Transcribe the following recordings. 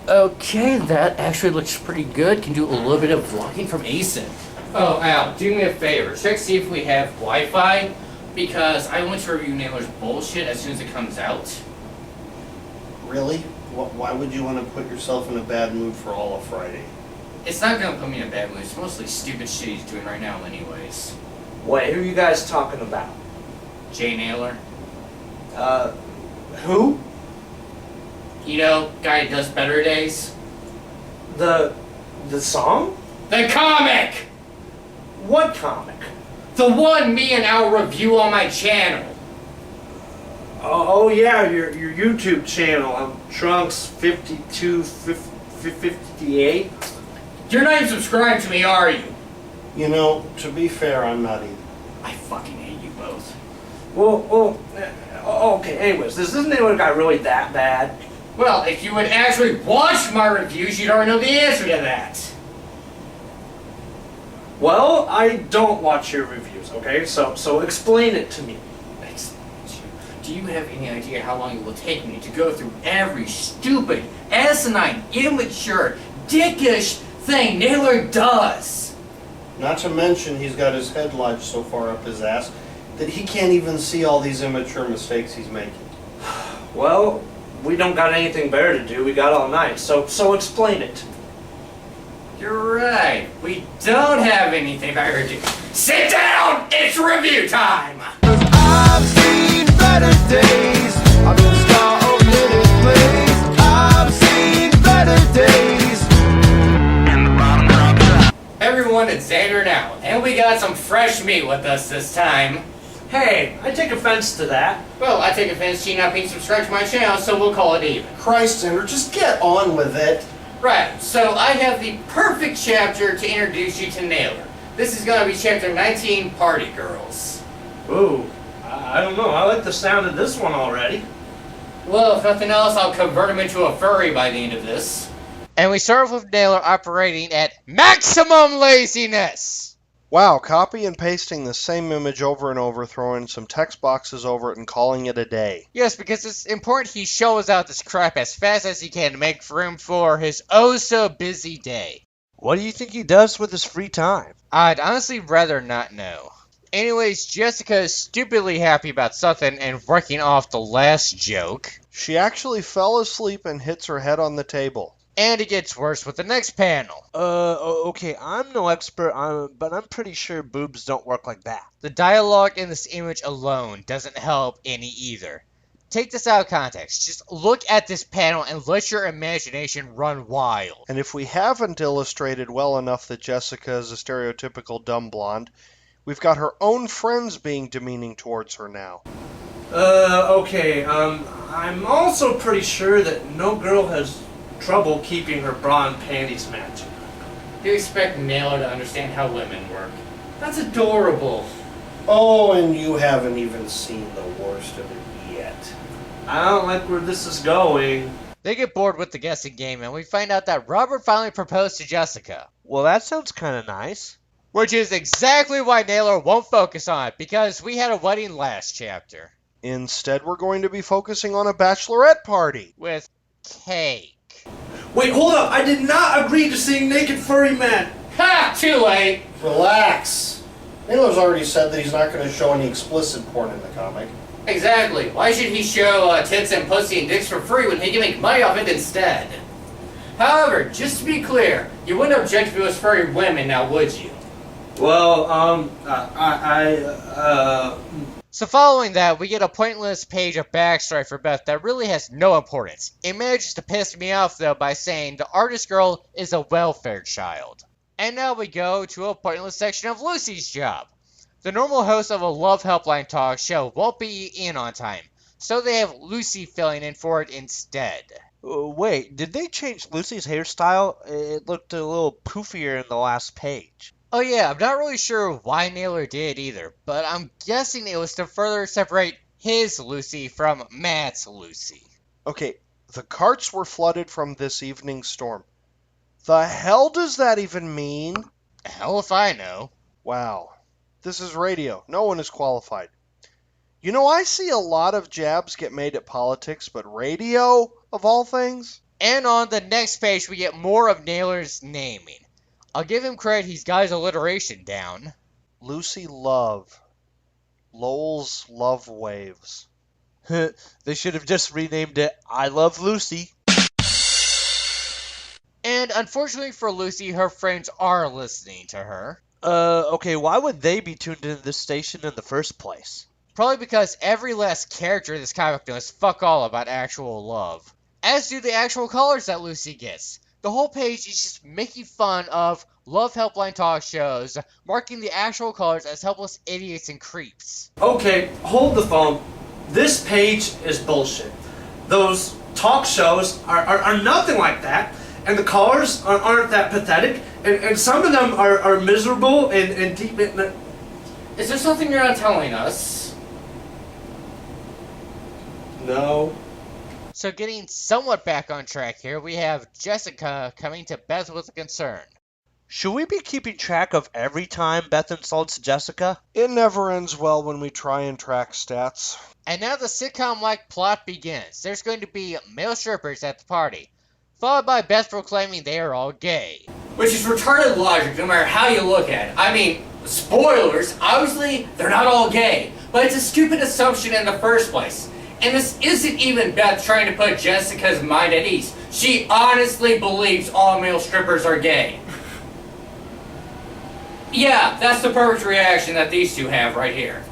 Okay, that actually looks pretty good. Can do a little bit of vlogging from ASIN. Oh, Al, do me a favor. Check see if we have Wi-Fi, because I want to review Naylor's bullshit as soon as it comes out. Really? Why would you want to put yourself in a bad mood for all of Friday? It's not gonna put me in a bad mood. It's mostly stupid shit he's doing right now anyways. Wait, who are you guys talking about? Jay Naylor. Who? You know, guy that does Better Days. The song? The comic! What comic? The one me and Al review on my channel. Oh yeah, your YouTube channel. Trunks 5258. You're not even subscribed to me, are you? You know, to be fair, I'm not either. I fucking hate you both. Okay, anyways, this Naylor guy really that bad? Well, if you would actually watch my reviews, you'd already know the answer to that. Well, I don't watch your reviews, okay? So explain it to me. Do you have any idea how long it will take me to go through every stupid, asinine, immature, dickish thing Naylor does? Not to mention he's got his head lodged so far up his ass that he can't even see all these immature mistakes he's making. Well, we don't got anything better to do. We got all night. So explain it to me. You're right. We don't have anything better to do. Sit down! It's review time! I've seen better days. I've been the star of little place. I've seen better days. And the bottom drops out. Everyone, it's Xander now, and we got some fresh meat with us this time. Hey, I take offense to that. Well, I take offense to you not being subscribed to my channel, so we'll call it even. Christ, Xander, just get on with it. Right, so I have the perfect chapter to introduce you to Naylor. This is going to be chapter 19, Party Girls. Ooh, I don't know. I like the sound of this one already. Well, if nothing else, I'll convert him into a furry by the end of this. And we start off with Naylor operating at maximum laziness! Wow, copy and pasting the same image over and over, throwing some text boxes over it and calling it a day. Yes, because it's important he shows out this crap as fast as he can to make room for his oh-so-busy day. What do you think he does with his free time? I'd honestly rather not know. Anyways, Jessica is stupidly happy about something and working off the last joke. She actually fell asleep and hits her head on the table. And it gets worse with the next panel. Okay, I'm no expert, but I'm pretty sure boobs don't work like that. The dialogue in this image alone doesn't help any either. Take this out of context. Just look at this panel and let your imagination run wild. And if we haven't illustrated well enough that Jessica is a stereotypical dumb blonde, we've got her own friends being demeaning towards her now. Okay, I'm also pretty sure that no girl has trouble keeping her bra and panties matching. You expect Naylor to understand how women work. That's adorable. Oh, and you haven't even seen the worst of it yet. I don't like where this is going. They get bored with the guessing game and we find out that Robert finally proposed to Jessica. Well, that sounds kind of nice. Which is exactly why Naylor won't focus on it, because we had a wedding last chapter. Instead, we're going to be focusing on a bachelorette party. With cake. Wait, hold up! I did not agree to seeing naked furry men! Ha! Too late! Relax. Naylor's already said that he's not going to show any explicit porn in the comic. Exactly. Why should he show tits and pussy and dicks for free when he can make money off it instead? However, just to be clear, you wouldn't object if it was furry women now, would you? Well, So following that, we get a pointless page of backstory for Beth that really has no importance. It manages to piss me off though by saying the artist girl is a welfare child. And now we go to a pointless section of Lucy's job. The normal host of a love helpline talk show won't be in on time, so they have Lucy filling in for it instead. Wait, did they change Lucy's hairstyle? It looked a little poofier in the last page. Oh yeah, I'm not really sure why Naylor did either, but I'm guessing it was to further separate his Lucy from Matt's Lucy. Okay, the carts were flooded from this evening's storm. The hell does that even mean? Hell if I know. Wow. This is radio. No one is qualified. You know, I see a lot of jabs get made at politics, but radio, of all things? And on the next page, we get more of Naylor's naming. I'll give him credit, he's got his alliteration down. Lucy Love. Lowell's Love Waves. They should have just renamed it I Love Lucy. And unfortunately for Lucy, her friends are listening to her. Okay, why would they be tuned into this station in the first place? Probably because every last character in this comic knows fuck all about actual love. As do the actual callers that Lucy gets. The whole page is just making fun of love helpline talk shows, marking the actual callers as helpless idiots and creeps. Okay, hold the phone. This page is bullshit. Those talk shows are nothing like that, and the callers aren't that pathetic, and some of them are miserable and deep in the... Is there something you're not telling us? No. So getting somewhat back on track here, we have Jessica coming to Beth with a concern. Should we be keeping track of every time Beth insults Jessica? It never ends well when we try and track stats. And now the sitcom-like plot begins. There's going to be male strippers at the party, followed by Beth proclaiming they are all gay. Which is retarded logic, no matter how you look at it. I mean, spoilers, obviously they're not all gay, but it's a stupid assumption in the first place. And this isn't even Beth trying to put Jessica's mind at ease. She honestly believes all male strippers are gay. Yeah, that's the perfect reaction that these two have right here.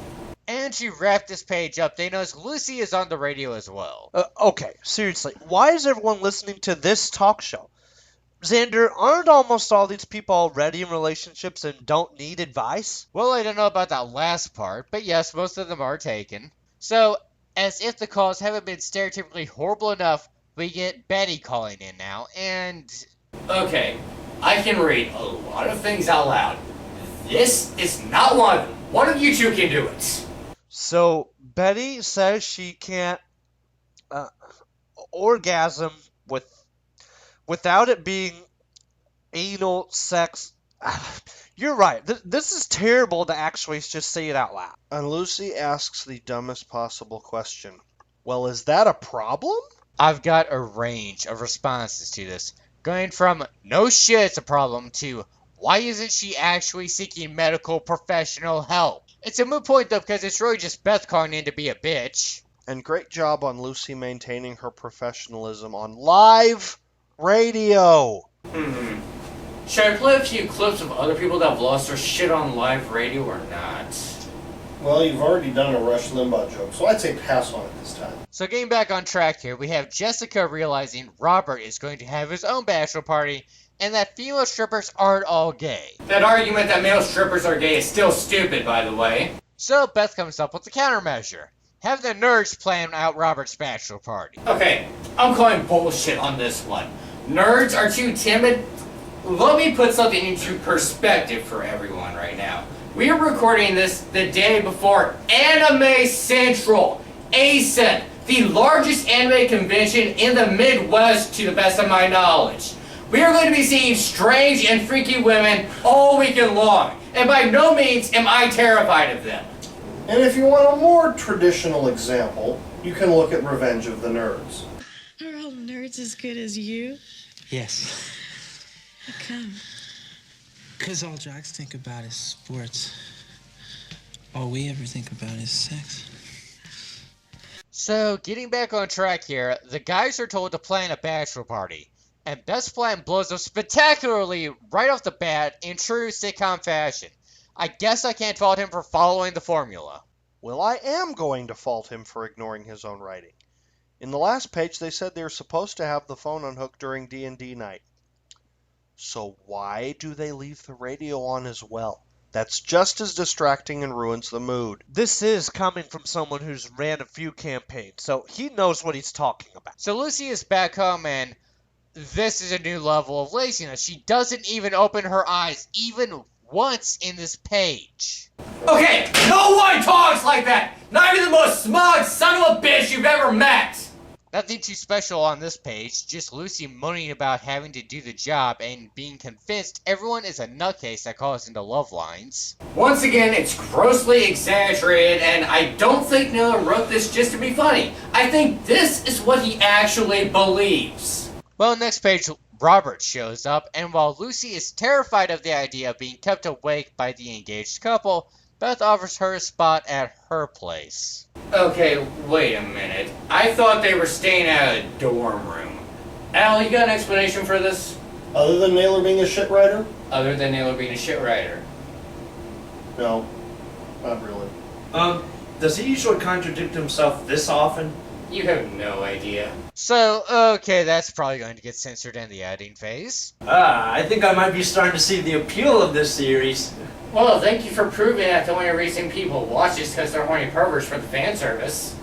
And to wrap this page up, they notice Lucy is on the radio as well. Okay, seriously, why is everyone listening to this talk show? Xander, aren't almost all these people already in relationships and don't need advice? Well, I don't know about that last part, but yes, most of them are taken. So, as if the calls haven't been stereotypically horrible enough, we get Betty calling in now, and... Okay, I can read a lot of things out loud. This is not one of them. One of you two can do it. So, Betty says she can't orgasm without it being anal sex. You're right. This is terrible to actually just say it out loud. And Lucy asks the dumbest possible question. Well, is that a problem? I've got a range of responses to this, going from no shit it's a problem to why isn't she actually seeking medical professional help? It's a moot point though because it's really just Beth calling in to be a bitch. And great job on Lucy maintaining her professionalism on live radio. Should I play a few clips of other people that have lost their shit on live radio or not? Well, you've already done a Rush Limbaugh joke, so I'd say pass on it this time. So getting back on track here, we have Jessica realizing Robert is going to have his own bachelor party, and that female strippers aren't all gay. That argument that male strippers are gay is still stupid, by the way. So Beth comes up with a countermeasure. Have the nerds plan out Robert's bachelor party. Okay, I'm calling bullshit on this one. Nerds are too timid. Let me put something into perspective for everyone right now. We are recording this the day before Anime Central, ACEN, the largest anime convention in the Midwest to the best of my knowledge. We are going to be seeing strange and freaky women all weekend long, and by no means am I terrified of them. And if you want a more traditional example, you can look at Revenge of the Nerds. Are all nerds as good as you? Yes, How come? because all jocks think about is sports. All we ever think about is sex. So getting back on track here, the guys are told to plan a bachelor party. And Beth's plan blows up spectacularly right off the bat in true sitcom fashion. I guess I can't fault him for following the formula. Well, I am going to fault him for ignoring his own writing. In the last page, they said they were supposed to have the phone unhooked during D&D night. So why do they leave the radio on as well? That's just as distracting and ruins the mood. This is coming from someone who's ran a few campaigns, so he knows what he's talking about. So Lucy is back home and this is a new level of laziness. She doesn't even open her eyes even once in this page. Okay, no one talks like that! Not even the most smug son of a bitch you've ever met! Nothing too special on this page, just Lucy moaning about having to do the job and being convinced everyone is a nutcase that calls into love lines. Once again, it's grossly exaggerated, and I don't think Noah wrote this just to be funny. I think this is what he actually believes. Well, next page, Robert shows up, and while Lucy is terrified of the idea of being kept awake by the engaged couple, Beth offers her a spot at her place. Okay, wait a minute. I thought they were staying at a dorm room. Al, you got an explanation for this? Other than Naylor being a shit writer? Other than Naylor being a shit writer. No, not really. Does he usually contradict himself this often? You have no idea. So, okay, that's probably going to get censored in the editing phase. I think I might be starting to see the appeal of this series. Well, thank you for proving that the only reason people watch is because they're horny perverts for the fan service.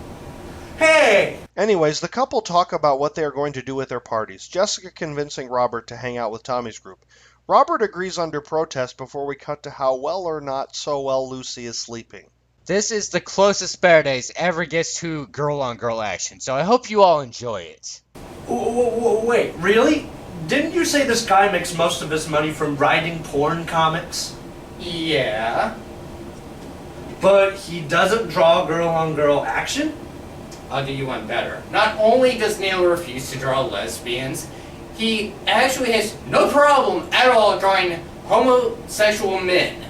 Hey! Anyways, the couple talk about what they are going to do with their parties, Jessica convincing Robert to hang out with Tommy's group. Robert agrees under protest before we cut to how well or not so well Lucy is sleeping. This is the closest Better Days ever gets to girl-on-girl action, so I hope you all enjoy it. Wait, really? Didn't you say this guy makes most of his money from writing porn comics? Yeah. But he doesn't draw girl-on-girl action? I'll do you one better. Not only does Naylor refuse to draw lesbians, he actually has no problem at all drawing homosexual men.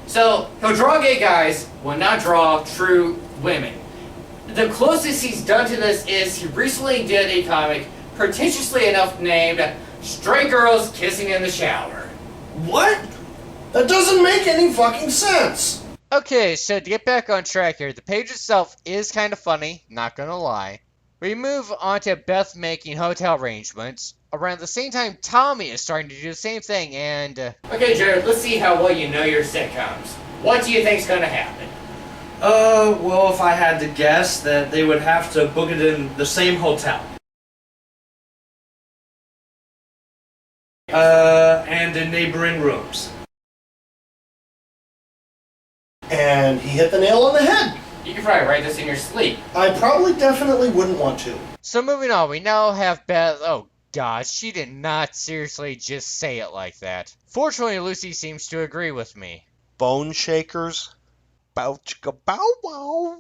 So, he'll draw gay guys, will not draw true women. The closest he's done to this is he recently did a comic, pretentiously enough named Straight Girls Kissing in the Shower. What? That doesn't make any fucking sense! Okay, so to get back on track here, the page itself is kind of funny, not gonna lie. We move on to Beth making hotel arrangements. Around the same time, Tommy is starting to do the same thing, and... Okay, Jared, let's see how well you know your sitcoms. What do you think's gonna happen? Well, if I had to guess, that they would have to book it in the same hotel. And in neighboring rooms. And he hit the nail on the head! You can probably write this in your sleep. I probably definitely wouldn't want to. So moving on, we now have Beth... Oh, God, she did not seriously just say it like that. Fortunately, Lucy seems to agree with me. Bone shakers? Bow chicka bow wow.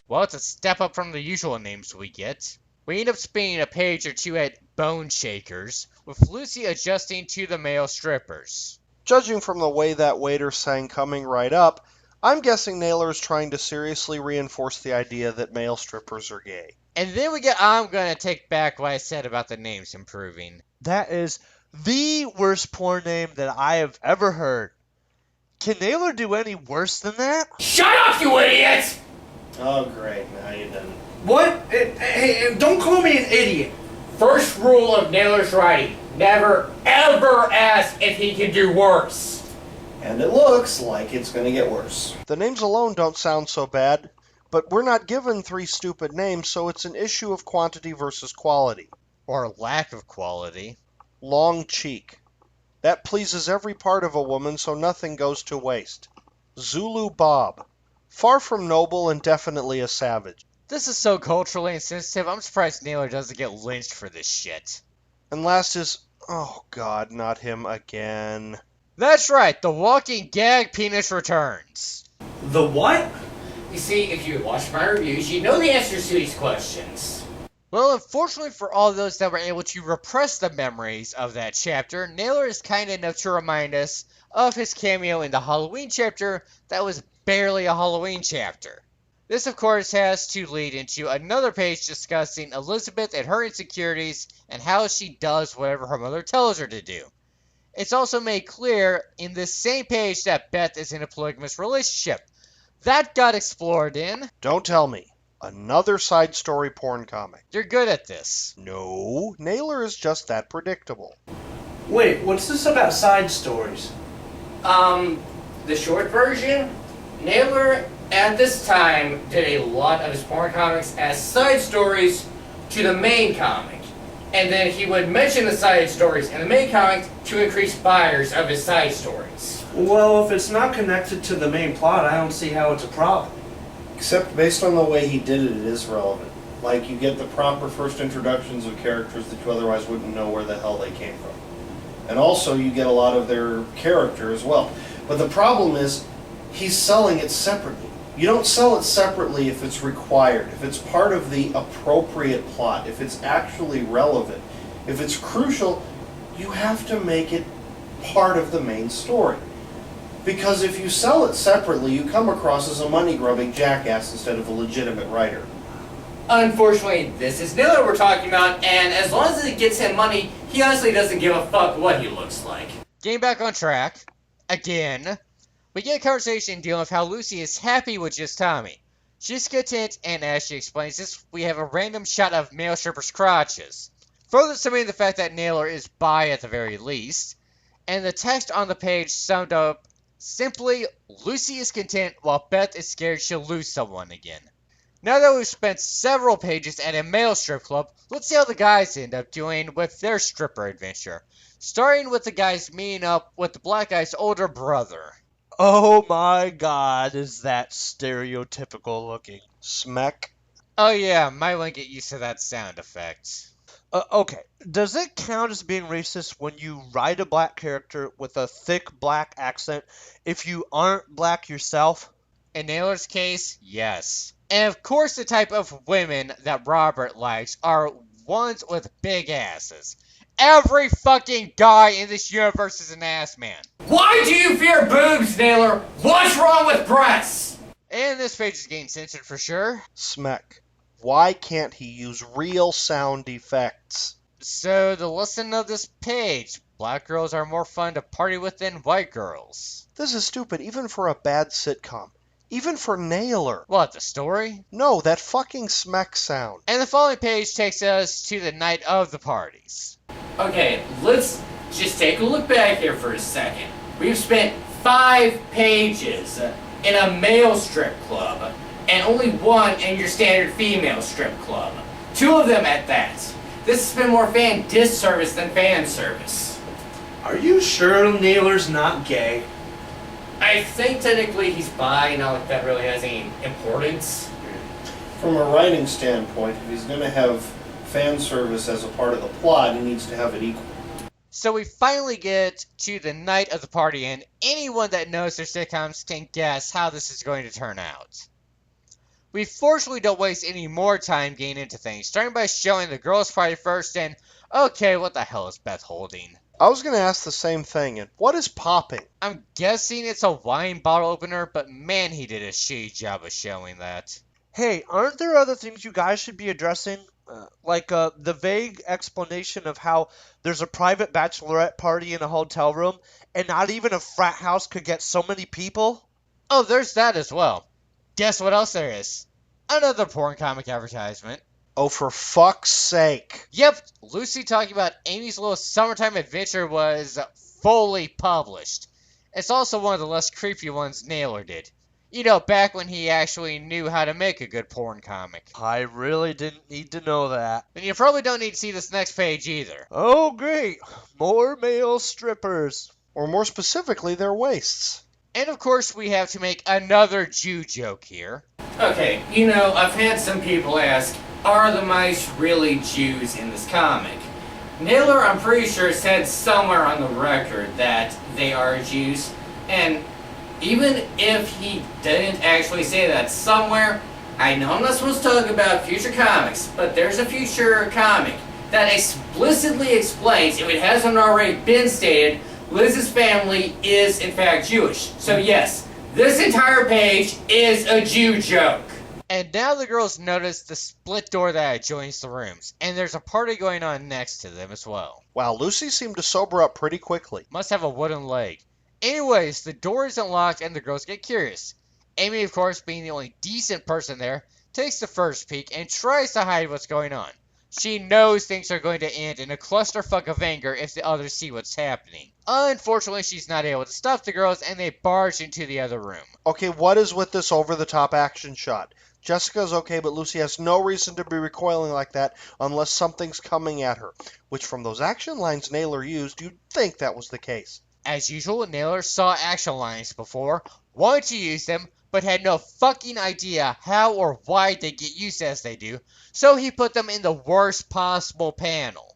Well, it's a step up from the usual names we get. We end up spending a page or two at Bone Shakers, with Lucy adjusting to the male strippers. Judging from the way that waiter sang Coming Right Up, I'm guessing Naylor is trying to seriously reinforce the idea that male strippers are gay. And then we get, I'm gonna take back what I said about the names improving. That is the worst porn name that I have ever heard. Can Naylor do any worse than that? Shut up, you idiot! Oh, great. Now you done. What? Hey, don't call me an idiot. First rule of Naylor's writing. Never, ever ask if he can do worse. And it looks like it's gonna get worse. The names alone don't sound so bad, but we're not given 3 stupid names, so it's an issue of quantity versus quality. Or lack of quality. Long cheek. That pleases every part of a woman, so nothing goes to waste. Zulu Bob. Far from noble and definitely a savage. This is so culturally insensitive, I'm surprised Naylor doesn't get lynched for this shit. And last is, oh God, not him again. That's right, the walking gag penis returns. The what? You see, if you watch my reviews, you know the answers to these questions. Well, unfortunately for all those that were able to repress the memories of that chapter, Naylor is kind enough to remind us of his cameo in the Halloween chapter that was barely a Halloween chapter. This, of course, has to lead into another page discussing Elizabeth and her insecurities and how she does whatever her mother tells her to do. It's also made clear in this same page that Beth is in a polygamous relationship. That got explored in... Don't tell me. Another side story porn comic. You're good at this. No, Naylor is just that predictable. Wait, what's this about side stories? The short version, Naylor at this time did a lot of his porn comics as side stories to the main comic. And then he would mention the side stories in the main comic to increase buyers of his side stories. Well, if it's not connected to the main plot, I don't see how it's a problem. Except based on the way he did it, it is relevant. Like, you get the proper first introductions of characters that you otherwise wouldn't know where the hell they came from. And also, you get a lot of their character as well. But the problem is, he's selling it separately. You don't sell it separately if it's required, if it's part of the appropriate plot, if it's actually relevant. If it's crucial, you have to make it part of the main story. Because if you sell it separately, you come across as a money-grubbing jackass instead of a legitimate writer. Unfortunately, this is Naylor we're talking about, and as long as it gets him money, he honestly doesn't give a fuck what he looks like. Getting back on track, again, we get a conversation dealing with how Lucy is happy with just Tommy. She's content, and as she explains this, we have a random shot of male strippers' crotches, further cementing the fact that Naylor is bi at the very least, and the text on the page summed up simply, Lucy is content while Beth is scared she'll lose someone again. Now that we've spent several pages at a male strip club, let's see how the guys end up doing with their stripper adventure. Starting with the guys meeting up with the black guy's older brother. Oh my god, is that stereotypical looking. Smack. Oh yeah, might want to get used to that sound effect. Okay, does it count as being racist when you write a black character with a thick black accent if you aren't black yourself? In Naylor's case, yes. And of course the type of women that Robert likes are ones with big asses. Every fucking guy in this universe is an ass man. Why do you fear boobs, Naylor? What's wrong with breasts? And this page is getting censored for sure. Smack. Why can't he use real sound effects? So the lesson of this page, black girls are more fun to party with than white girls. This is stupid, even for a bad sitcom. Even for Naylor. What, the story? No, that fucking smack sound. And the following page takes us to the night of the parties. Okay, let's just take a look back here for a second. We've spent 5 pages in a male strip club, and only 1 in your standard female strip club. 2 of them at that. This has been more fan disservice than fan service. Are you sure Naylor's not gay? I think technically he's bi, not like that really has any importance. From a writing standpoint, if he's going to have fan service as a part of the plot, he needs to have it equal. So we finally get to the night of the party, and anyone that knows their sitcoms can guess how this is going to turn out. We fortunately don't waste any more time getting into things, starting by showing the girls' party first, and okay, what the hell is Beth holding? I was going to ask the same thing, and what is popping? I'm guessing it's a wine bottle opener, but man, he did a shitty job of showing that. Hey, aren't there other things you guys should be addressing? Like the vague explanation of how there's a private bachelorette party in a hotel room, and not even a frat house could get so many people? Oh, there's that as well. Guess what else there is? Another porn comic advertisement. Oh, for fuck's sake. Yep, Lucy talking about Amy's little summertime adventure was fully published. It's also one of the less creepy ones Naylor did. You know, back when he actually knew how to make a good porn comic. I really didn't need to know that. Then you probably don't need to see this next page either. Oh, great. More male strippers. Or more specifically, their waists. And of course, we have to make another Jew joke here. Okay, you know, I've had some people ask, are the mice really Jews in this comic? Naylor, I'm pretty sure, said somewhere on the record that they are Jews, and even if he didn't actually say that somewhere, I know I'm not supposed to talk about future comics, but there's a future comic that explicitly explains, if it hasn't already been stated, Liz's family is in fact Jewish. So yes, this entire page is a Jew joke. And now the girls notice the split door that adjoins the rooms, and there's a party going on next to them as well. Wow, Lucy seemed to sober up pretty quickly. Must have a wooden leg. Anyways, the door isn't locked and the girls get curious. Amy, of course, being the only decent person there, takes the first peek and tries to hide what's going on. She knows things are going to end in a clusterfuck of anger if the others see what's happening. Unfortunately, she's not able to stop the girls and they barge into the other room. Okay, what is with this over-the-top action shot? Jessica's okay, but Lucy has no reason to be recoiling like that unless something's coming at her. Which, from those action lines Naylor used, you'd think that was the case. As usual, Naylor saw action lines before, wanted to use them, but had no fucking idea how or why they get used as they do, so he put them in the worst possible panel.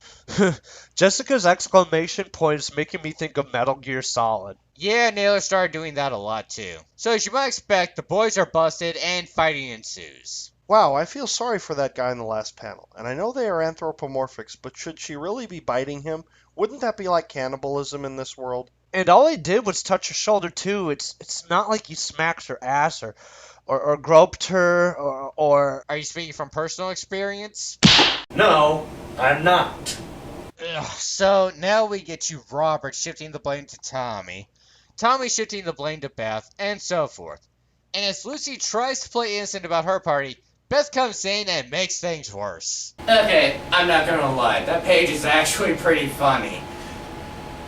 Jessica's exclamation point is making me think of Metal Gear Solid. Yeah, Naylor started doing that a lot too. So as you might expect, the boys are busted and fighting ensues. Wow, I feel sorry for that guy in the last panel, and I know they are anthropomorphics, but should she really be biting him? Wouldn't that be like cannibalism in this world? And all he did was touch her shoulder too. It's not like he smacked her ass or groped her or Are you speaking from personal experience? No, I'm not. Ugh, so now we get to Robert shifting the blame to Tommy, Tommy shifting the blame to Beth, and so forth. And as Lucy tries to play innocent about her party, Beth comes in and makes things worse. Okay, I'm not gonna lie, that page is actually pretty funny.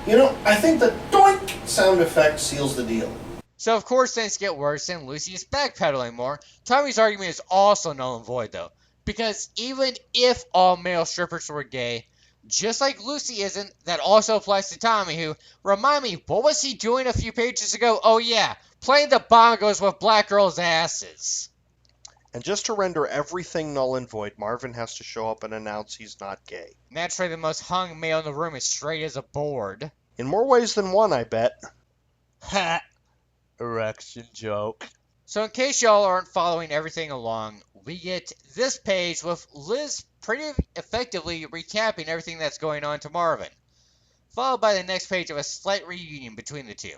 You know, I think the doink sound effect seals the deal. So of course things get worse and Lucy is backpedaling more. Tommy's argument is also null and void though, because even if all male strippers were gay, just like Lucy isn't, that also applies to Tommy, who, remind me, what was he doing a few pages ago? Oh yeah, playing the bongos with black girls' asses. And just to render everything null and void, Marvin has to show up and announce he's not gay. Naturally, the most hung male in the room is straight as a board. In more ways than one, I bet. ha erection joke. So in case y'all aren't following everything along, we get this page with Liz pretty effectively recapping everything that's going on to Marvin, followed by the next page of a slight reunion between the two.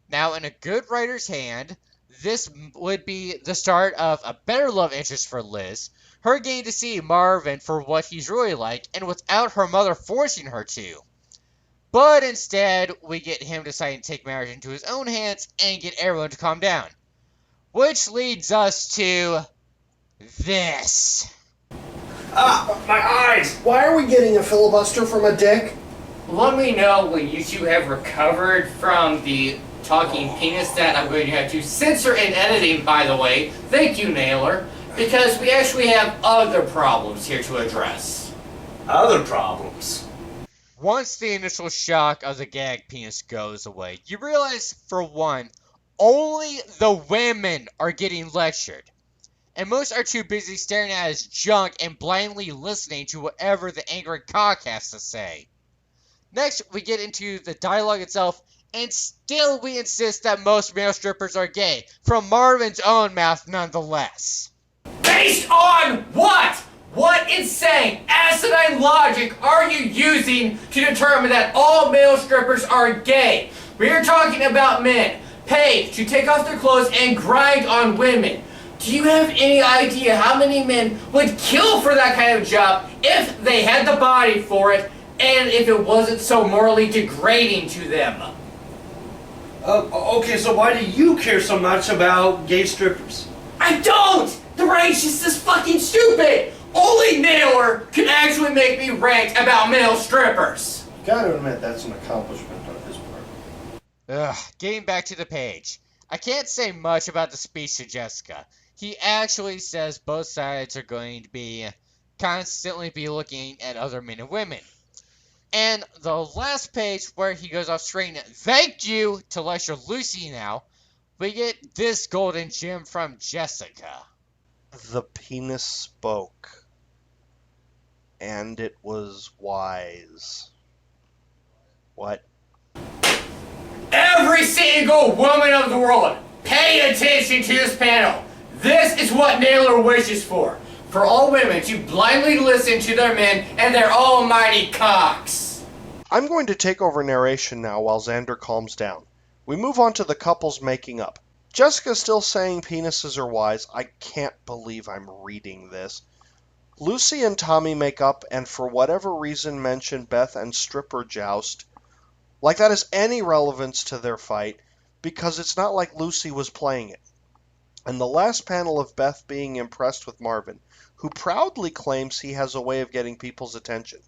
Now, in a good writer's hand, this would be the start of a better love interest for Liz, her getting to see Marvin for what he's really like, and without her mother forcing her to. But instead, we get him deciding to take matters into his own hands and get everyone to calm down. Which leads us to this. Ah, my eyes! Why are we getting a filibuster from a dick? Let me know when you two have recovered from the talking penis that I'm going to have to censor in editing, by the way. Thank you, Naylor. Because we actually have other problems here to address. Other problems. Once the initial shock of the gag penis goes away, you realize, for one, only the women are getting lectured. And most are too busy staring at his junk and blindly listening to whatever the angry cock has to say. Next, we get into the dialogue itself, and still we insist that most male strippers are gay, from Marvin's own mouth nonetheless. Based on what? What insane, asinine logic are you using to determine that all male strippers are gay? We are talking about men paid to take off their clothes and grind on women. Do you have any idea how many men would kill for that kind of job if they had the body for it and if it wasn't so morally degrading to them? Okay, so why do you care so much about gay strippers? I don't! The rant's just this fucking stupid! Only Naylor can actually make me rant about male strippers! Gotta admit, that's an accomplishment on his part. Ugh, getting back to the page. I can't say much about the speech to Jessica. He actually says both sides are going to be constantly be looking at other men and women. And the last page where he goes off screen, thank you to lecture Lucy now, we get this golden gem from Jessica. The penis spoke. And it was wise. What? Every single woman of the world, pay attention to this panel. This is what Naylor wishes for all women to blindly listen to their men and their almighty cocks. I'm going to take over narration now while Xander calms down. We move on to the couples making up. Jessica's still saying penises are wise. I can't believe I'm reading this. Lucy and Tommy make up and for whatever reason mention Beth and stripper joust. Like that has any relevance to their fight, because it's not like Lucy was playing it. And the last panel of Beth being impressed with Marvin, who proudly claims he has a way of getting people's attention.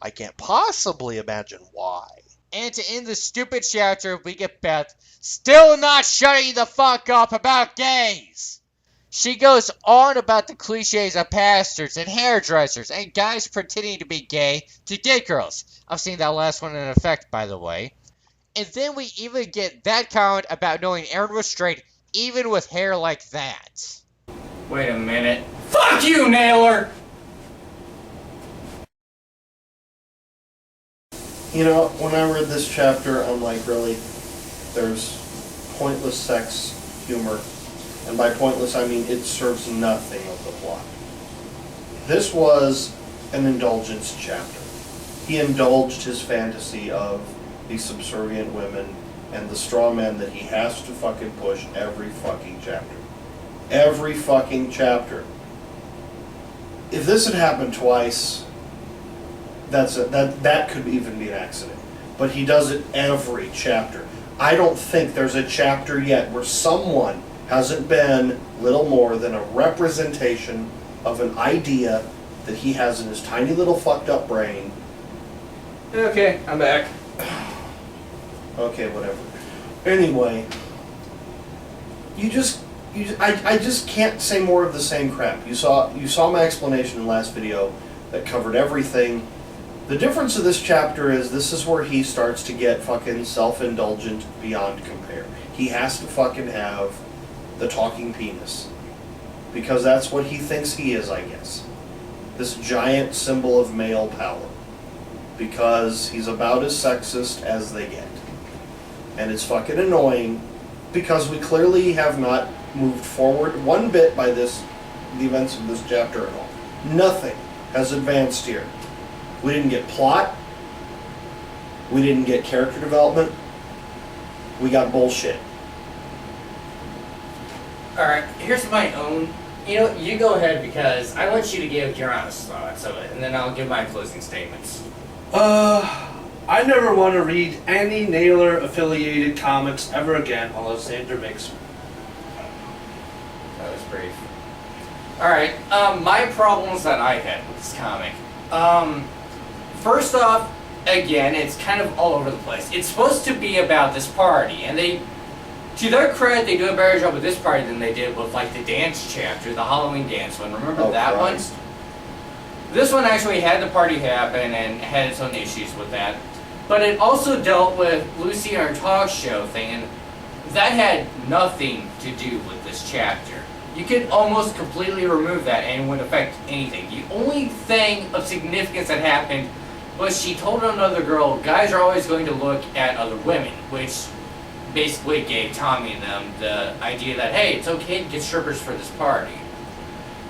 I can't possibly imagine why. And to end the stupid chapter, we get Beth still not shutting the fuck up about gays. She goes on about the cliches of pastors and hairdressers and guys pretending to be gay to get girls. I've seen that last one in effect, by the way. And then we even get that comment about knowing Aaron was straight even with hair like that. Wait a minute. Fuck you, Naylor! You know, when I read this chapter, I'm like, really? There's pointless sex humor. And by pointless, I mean it serves nothing of the plot. This was an indulgence chapter. He indulged his fantasy of these subservient women and the straw men that he has to fucking push every fucking chapter. Every fucking chapter. If this had happened twice, that could even be an accident. But he does it every chapter. I don't think there's a chapter yet where someone hasn't been little more than a representation of an idea that he has in his tiny little fucked up brain. Okay, I'm back. Okay, whatever. Anyway, I just can't say more of the same crap. You saw my explanation in the last video that covered everything. The difference of this chapter is this is where he starts to get fucking self-indulgent beyond compare. He has to fucking have the talking penis. Because that's what he thinks he is, I guess. This giant symbol of male power. Because he's about as sexist as they get. And it's fucking annoying because we clearly have not moved forward one bit by the events of this chapter at all. Nothing has advanced here. We didn't get plot. We didn't get character development. We got bullshit. Alright, here's my own. You know, you go ahead because I want you to give your honest thoughts of it, and then I'll give my closing statements. I never want to read any Naylor-affiliated comics ever again unless Xander makes them. That was brief. Alright, my problems that I had with this comic. First off, again, it's kind of all over the place. It's supposed to be about this party, and they, to their credit, they do a better job with this party than they did with, like, the dance chapter, the Halloween dance one. Remember that Christ. one? This one actually had the party happen and had its own issues with that. But it also dealt with Lucy and her talk show thing, and that had nothing to do with this chapter. You could almost completely remove that and it wouldn't affect anything. The only thing of significance that happened was she told another girl, guys are always going to look at other women, which basically gave Tommy and them the idea that, hey, it's okay to get strippers for this party.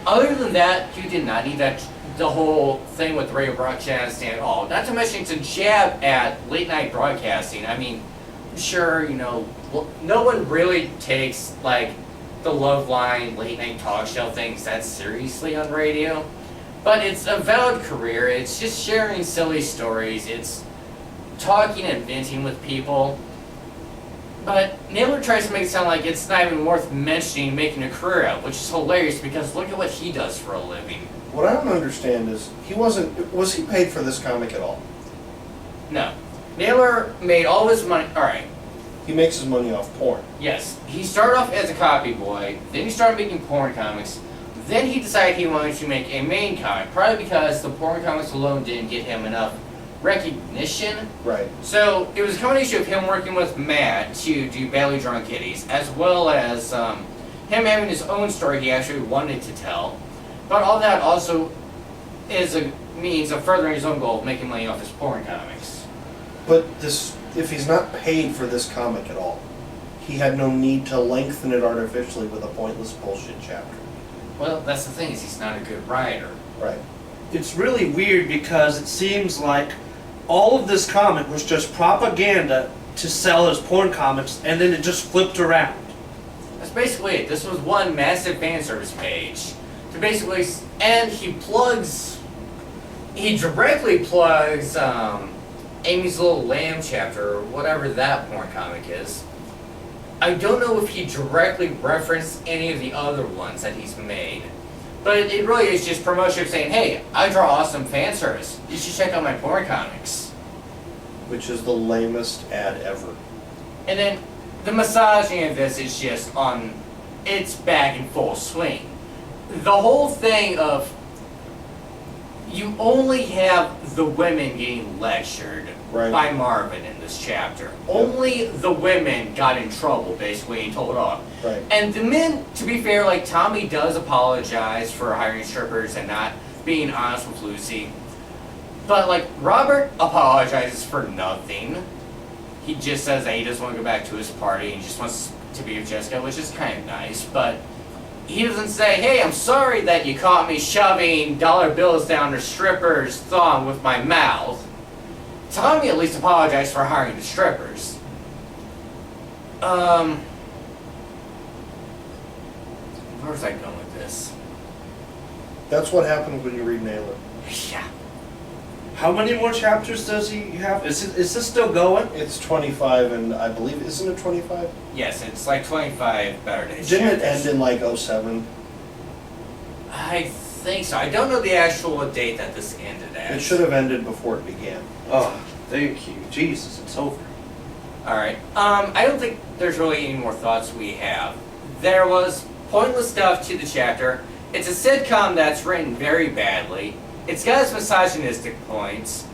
Other than that, you did not need the whole thing with radio broadcasting at all. Not to mention it's a jab at late night broadcasting. I mean, sure, you know, no one really takes, like, the Loveline late night talk show things that seriously on radio. But it's a valid career. It's just sharing silly stories. It's talking and venting with people. But Naylor tries to make it sound like it's not even worth mentioning making a career out, which is hilarious because look at what he does for a living. What I don't understand is was he paid for this comic at all? No. Naylor made all his money. Alright, He makes his money off porn. yes. He started off as a copy boy, then he started making porn comics, then he decided he wanted to make a main comic, probably because the porn comics alone didn't get him enough recognition. Right. So it was a combination of him working with Matt to do Badly Drawn Kitties, as well as him having his own story he actually wanted to tell. But all that also is a means of furthering his own goal of making money off his porn comics. But if he's not paid for this comic at all, he had no need to lengthen it artificially with a pointless bullshit chapter. Well, that's the thing, is he's not a good writer. Right. It's really weird because it seems like all of this comic was just propaganda to sell his porn comics, and then it just flipped around. That's basically it. This was one massive fan service page. To basically, and he directly plugs Amy's Little Lamb chapter, or whatever that porn comic is. I don't know if he directly referenced any of the other ones that he's made. But it really is just promotion of saying, hey, I draw awesome fan service. You should check out my porn comics. Which is the lamest ad ever. And then the misogyny of this is just on its back in full swing. The whole thing of you only have the women getting lectured Right. by Marvin in this chapter. Only the women got in trouble, basically, and told off. Right. And the men, to be fair, like, Tommy does apologize for hiring strippers and not being honest with Lucy. But, like, Robert apologizes for nothing. He just says that he doesn't want to go back to his party and just wants to be with Jessica, which is kind of nice. But he doesn't say, hey, I'm sorry that you caught me shoving dollar bills down a stripper's thong with my mouth. Tommy at least apologized for hiring the strippers. Where was I going with this? That's what happens when you read Naylor. Yeah. How many more chapters does he have? Is this still going? It's 25, and I believe, isn't it 25? Yes, it's like 25 Better Days Didn't it chapters. end in like 07? I think so. I don't know the actual date that this ended at. It should have ended before it began. Oh, thank you. Jesus, it's over. Alright. I don't think there's really any more thoughts we have. There was pointless stuff to the chapter. It's a sitcom that's written very badly. It's got its misogynistic points.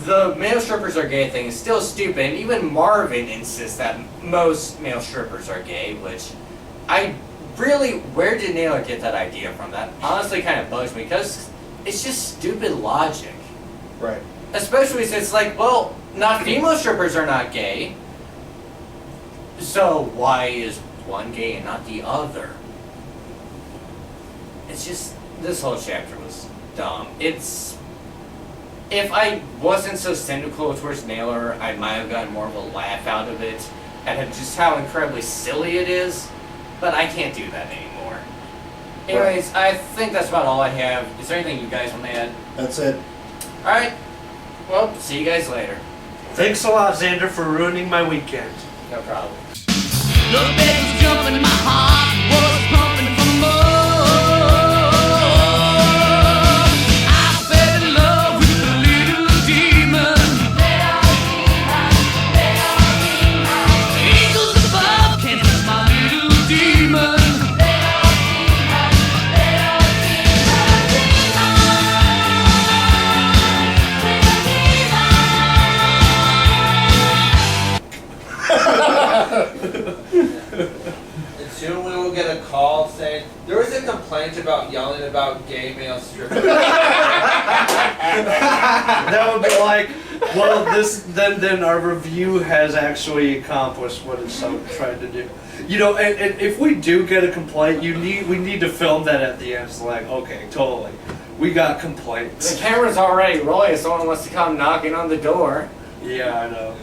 The male strippers are gay thing is still stupid, and even Marvin insists that most male strippers are gay, which where did Naylor get that idea from? That honestly kind of bugs me, because it's just stupid logic. Right. Especially since it's like, well, not female strippers are not gay. So why is one gay and not the other? It's just, this whole chapter was dumb. If I wasn't so cynical towards Naylor, I might have gotten more of a laugh out of it at just how incredibly silly it is, but I can't do that anymore. Anyways, I think that's about all I have. Is there anything you guys want to add? That's it. Alright, well, see you guys later. Thanks a lot, Xander, for ruining my weekend. No problem. Love bed was jumping in my heart, was pumping for more. I fell in love with a little demon. Eagles above can't touch my little demon. And soon we will get a call saying there was a complaint about yelling about gay male strippers. That would be like, well, then our review has actually accomplished what it's trying to do. You know, and if we do get a complaint, we need to film that at the end. It's like, okay, totally, we got complaints. The camera's already rolling if someone wants to come knocking on the door. Yeah, I know.